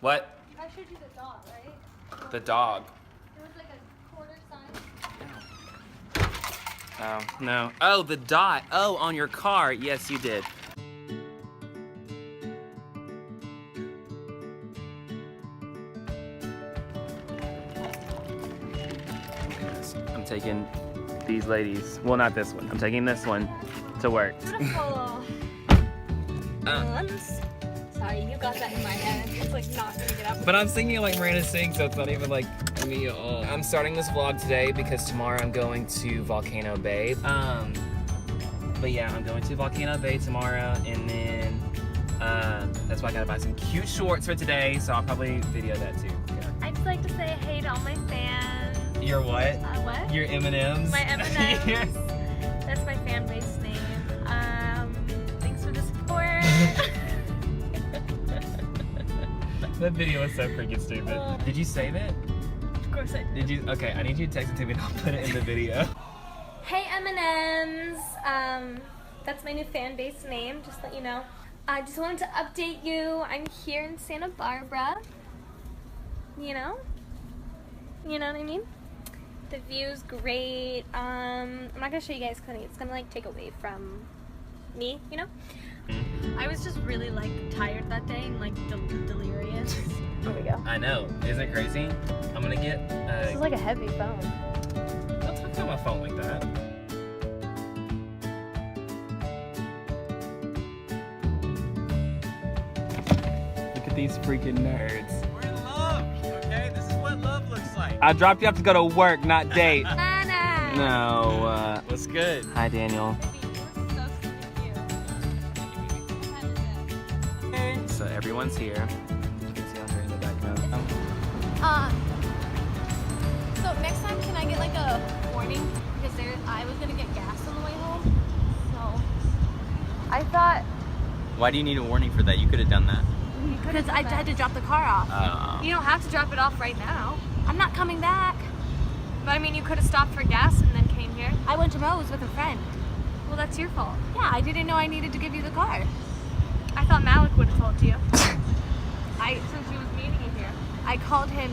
What? I showed you the dog, right? The dog. There was like a quarter sign. Oh, no. Oh, the dot. Oh, on your car. Yes, you did. I'm taking these ladies. Well, not this one. I'm taking this one to work. Beautiful. Sorry, you got that in my head. It's like not gonna get up. But I'm singing like Miranda sings, so it's not even like me at all. I'm starting this vlog today because tomorrow I'm going to Volcano Bay. But yeah, I'm going to Volcano Bay tomorrow, and then that's why I gotta buy some cute shorts for today, so I'll probably video that too. Yeah. I'd just like to say hey to all my fans. Your what? What? Your M&Ms. My M&Ms. That's my fan base name. Thanks for the support. That video was so freaking stupid. Did you save it? Of course I did. Did you? Okay, I need you to text it to me and I'll put it in the video. Hey M&Ms. That's my new fan base name, just to let you know. I just wanted to update you. I'm here in Santa Barbara. You know? You know what I mean? The view's great. I'm not gonna show you guys because it's gonna like take away from me, you know? I was just really like tired that day and like delirious. Here we go. I know. Isn't it crazy? I'm gonna get. This is like a heavy phone. Don't talk to my phone like that. Look at these freaking nerds. We're in love, okay? This is what love looks like. I dropped you off to go to work, not date. Nana! No. What's good? Hi, Daniel. So everyone's here. You can see Andre in the background. So next time, can I get like a warning? Because I was gonna get gas on the way home. So I thought. Why do you need a warning for that? You could have done that. Because I had to drop the car off. You don't have to drop it off right now. I'm not coming back. But I mean, you could have stopped for gas and then came here. I went to Moe's with a friend. Well, that's your fault. Yeah, I didn't know I needed to give you the car. I thought Malik would have told you. Since he was meeting you here. I called him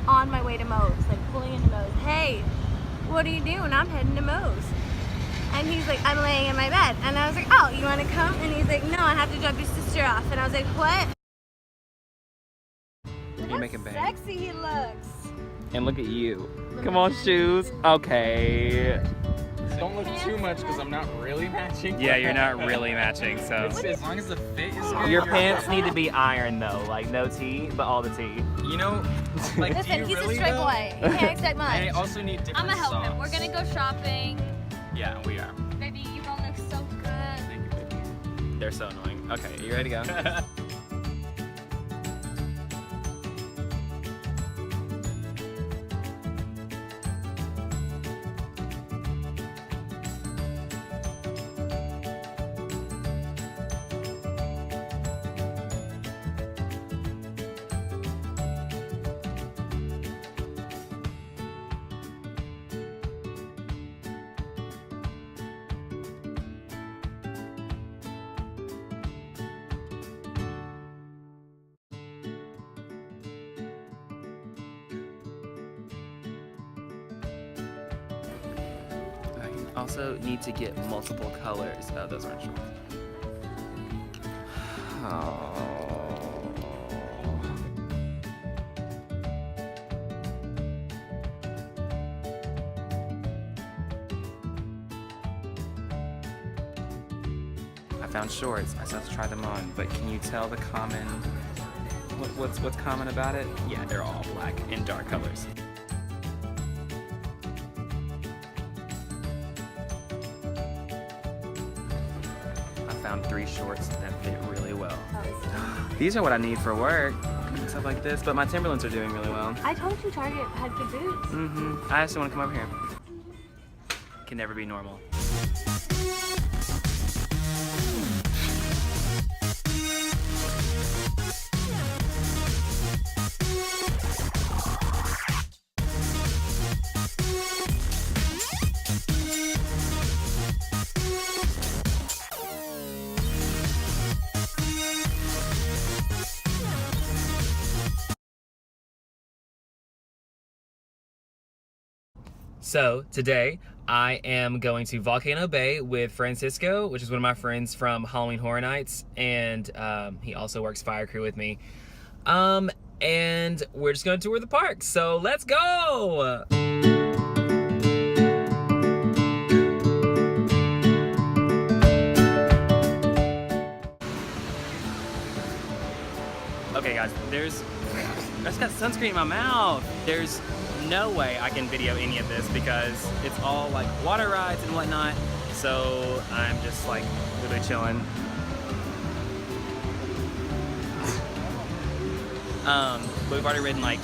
on my way to Moe's, like pulling into Moe's. Hey, what are you doing? I'm heading to Moe's. And he's like, I'm laying in my bed. And I was like, oh, you want to come? And he's like, no, I have to drop your sister off. And I was like, what? You're making bang. Sexy he looks. And look at you. Come on, shoes. Okay. Don't look too much because I'm not really matching. Yeah, you're not really matching, so. As long as the fit is good. Your pants need to be iron though, like no tee, but all the tee. You know, like, do Listen, you he's really a straight though? boy. He can't expect much. I also need different I'm gonna help him. We're socks. gonna go shopping. Yeah, we are. Baby, you gonna look so good. Thank you, baby. They're so annoying. Okay, you ready to go? Also need to get multiple colors. Oh, those aren't shorts. Oh. I found shorts. I still have to try them on, but can you tell the common what's common about it? Yeah, they're all black and dark colors. Found 3 shorts that fit really well. These are what I need for work, stuff like this, but my Timberlands are doing really well. I told you Target had good boots. I just want to come over here. Can never be normal. So today I am going to Volcano Bay with Francisco, which is one of my friends from Halloween Horror Nights, and he also works fire crew with me. And we're just gonna tour the park. So let's go! Okay guys, I just got sunscreen in my mouth. There's no way I can video any of this because it's all like water rides and whatnot. So I'm just like really chilling. We've already ridden like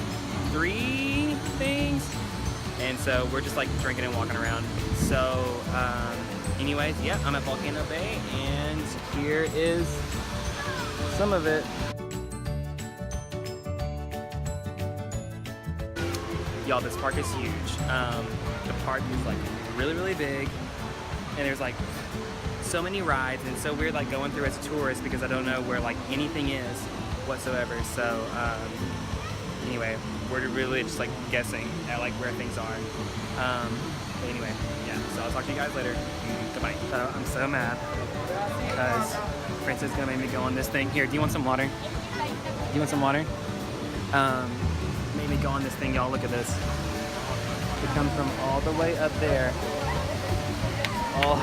3 things. And so we're just like drinking and walking around. So anyways, yeah, I'm at Volcano Bay and here is some of it. Y'all, this park is huge. The park is like really, really big, and there's like so many rides, and it's so weird like going through as a tourist because I don't know where like anything is whatsoever. So anyway, we're really just like guessing at like where things are. But anyway, yeah. So I'll talk to you guys later. Goodbye. So I'm so mad because Francis is gonna make me go on this thing. Here, do you want some water? Do you want some water? Made me go on this thing, y'all. Look at this. It comes from all the way up there. All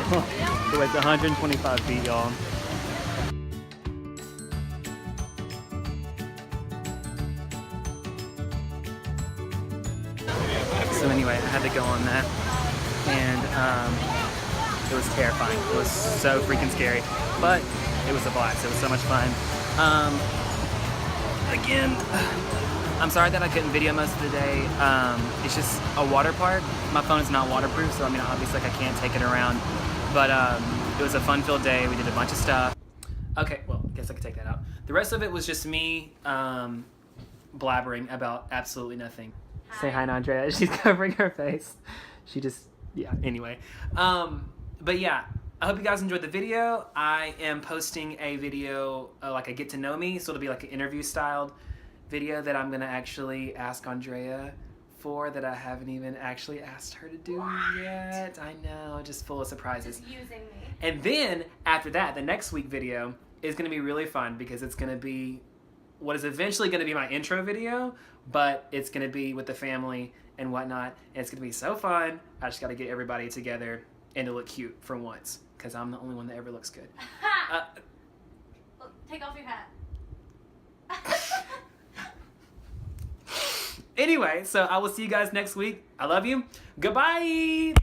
the way to 125 feet, y'all. So anyway, I had to go on that, and it was terrifying. It was so freaking scary, but it was a blast. It was so much fun. Again, I'm sorry that I couldn't video most of the day. It's just a water park. My phone is not waterproof, so I mean, obviously like, I can't take it around. But it was a fun-filled day. We did a bunch of stuff. Okay, well, I guess I could take that out. The rest of it was just me blabbering about absolutely nothing. Hi. Say hi to Andrea. She's covering her face. She just, yeah, anyway. But yeah, I hope you guys enjoyed the video. I am posting a video, like a get to know me, so it'll be like an interview styled video that I'm gonna actually ask Andrea for, that I haven't even actually asked her to do yet. I know, just full of surprises. Just using me. And then after that, the next week video is gonna be really fun because it's gonna be what is eventually gonna be my intro video, but it's gonna be with the family and whatnot. And it's gonna be so fun. I just gotta get everybody together and to look cute for once, because I'm the only one that ever looks good. Look, take off your hat. Anyway, so I will see you guys next week. I love you. Goodbye.